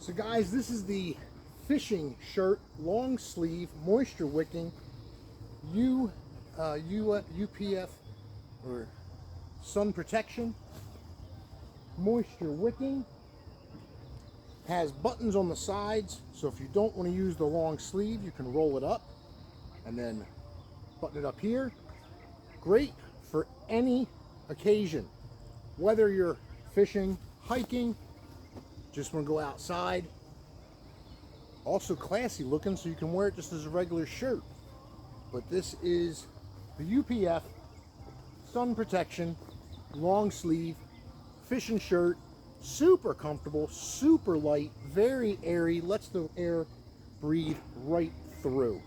So guys, this is the fishing shirt, long sleeve, moisture wicking, UPF or sun protection, moisture wicking. Has buttons on the sides, so if you don't want to use the long sleeve, you can roll it up and then button it up here. Great for any occasion, whether you're fishing, hiking, just want to go outside. Also classy looking, so you can wear it just as a regular shirt. But this is the UPF sun protection long sleeve fishing shirt. Super comfortable, super light, very airy, lets the air breathe right through.